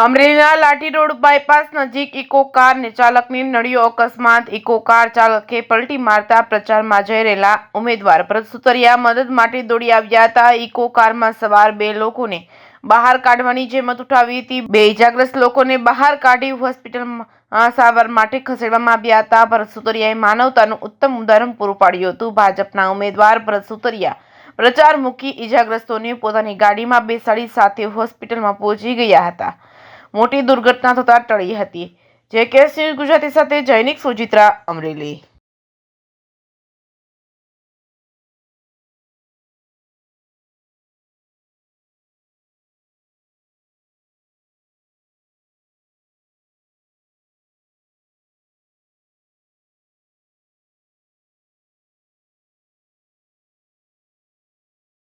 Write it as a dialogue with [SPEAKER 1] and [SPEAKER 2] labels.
[SPEAKER 1] અમરેલીના લાઠી road bypass નજીક eco કારને ચાલકની નડ્યો અકસ્માત। ઇકો કાર ચાલકે પલટી મારતા પ્રચારમાં જઈ રહેલા ઉમેદવાર ભરત સુતરિયા મદદ માટે દોડી આવ્યા હતા। ઇકો કારમાં સવાર બે લોકોને બહાર કાઢવાની જહેમત ઉઠાવી હતી। બે ઇજાગ્રસ્ત લોકોને બહાર કાઢી હોસ્પિટલમાં સારવાર માટે ખસેડવામાં આવ્યા હતા। ભરત સુતરિયાએ માનવતાનું ઉત્તમ ઉદાહરણ પૂરું પાડ્યું હતું। ભાજપના ઉમેદવાર ભરત સુતરિયા પ્રચાર મૂકી ઇજાગ્રસ્તોને પોતાની ગાડીમાં બેસાડી સાથે હોસ્પિટલમાં પહોંચી ગયા હતા। મોટી દુર્ઘટના થતા ટળી હતી। જે કેસ ન્યૂઝ ગુજરાતી સાથે જૈનિક સુજિત્રા, અમરેલી।